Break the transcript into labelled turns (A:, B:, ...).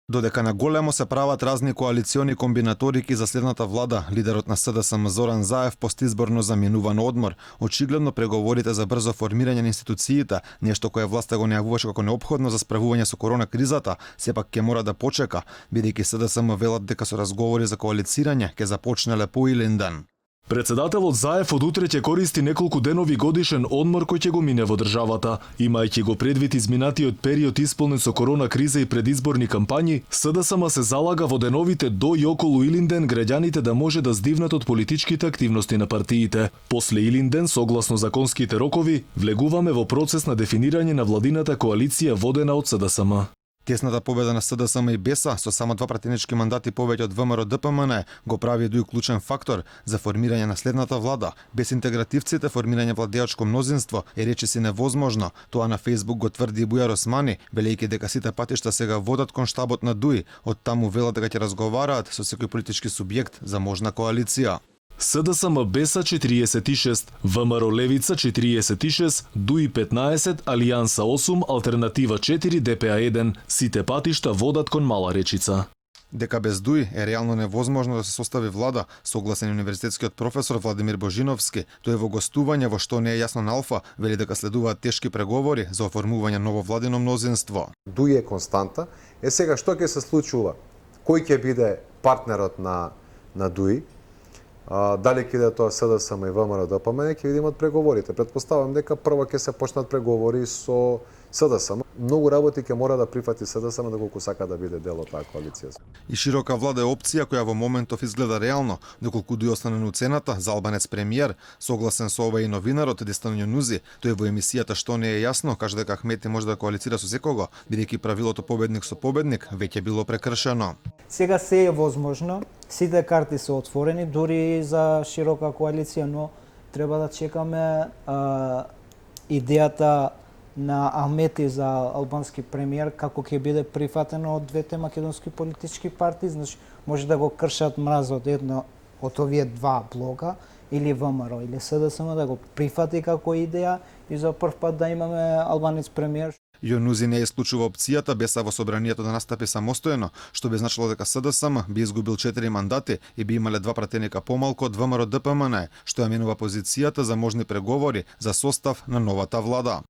A: Додека на големо се прават разни коалициони комбинаторики за следната влада, лидерот на СДСМ Зоран Заев постизборно заминува на одмор. Очигледно преговорите за брзо формирање на институциите, нешто кое власта го најавуваше како неопходно за справување со корона кризата, сепак ќе мора да почека, бидејќи СДСМ велат дека со разговори за коалицирање ќе започнеле по Илинден.
B: Председателот Заев од утре ќе користи неколку денови годишен одмор кој ќе го мине во државата. Имајќи го предвид изминатиот период исполнет со корона криза и предизборни кампањи, СДСМ се залага во деновите до и околу Илинден граѓаните да може да здивнат од политичките активности на партиите. После Илинден, согласно законските рокови, влегуваме во процес на дефинирање на владината коалиција водена од СДСМ.
A: Тесната победа на СДСМ и БЕСА со само 2 пратенички мандати повеќе од ВМРО ДПМН го прави дуј клучен фактор за формирање на следната влада. Без интегративците формирање владеачко мнозинство е речиси невозможно. Тоа на Фејсбук го тврди Бујар Османи, велејќи дека сите патишта сега водат кон штабот на ДУИ. Од таму велат дека ќе разговараат со секој политички субјект за можна коалиција.
B: СДСМ БЕСА 46, ВМРО Левица 46, ДУИ 15, Алијанса 8, Алтернатива 4, ДПА 1. Сите патишта водат кон Мала Речица.
A: Дека без ДУИ е реално невозможно да се состави влада, согласен универзитетскиот професор Владимир Божиновски. Тој во гостување во Што не е јасно на Алфа вели дека следуваат тешки преговори за оформување ново владино мнозинство.
C: ДУИ е константа. Сега што ќе се случува? Кој ќе биде партнерот на ДУИ? Дали ќе биде тоа СДСМ и ВМРО ДПМН, ќе видиме од преговорите. Претпоставам дека прво ќе се почнат преговори со СДСМ. Многу работи ќе мора да прифати СДСМ доколку сака да биде дел од таа коалиција.
A: И широка влада е опција која во моментов изгледа реално, доколку ДУИ остане на уцената за албанец премиер, согласен со ова и новинарот Дестан Јонузи. Тој во емисијата Што не е јасно кажа дека Ахмети може да коалицира со секого, бидејќи правилото победник со победник веќе било прекршено.
D: Сега се е возможно, сите карти се отворени дури за широка коалиција, но треба да чекаме идејата на Ахмети за албански премиер како ќе биде прифатено од двете македонски политички партии, значи може да го кршат мразот едно од овие два блока или ВМРО или СДСМ да го прифати како идеја и за прв пат да имаме албанец премиер.
A: Јонузи не исклучува опцијата БЕСА во собранието да настапи самостојно, што би значило дека СДСМ би изгубил 4 мандати и би имале 2 пратеника помалку од ВМРО ДПМН, што ја менува позицијата за можни преговори за состав на новата влада.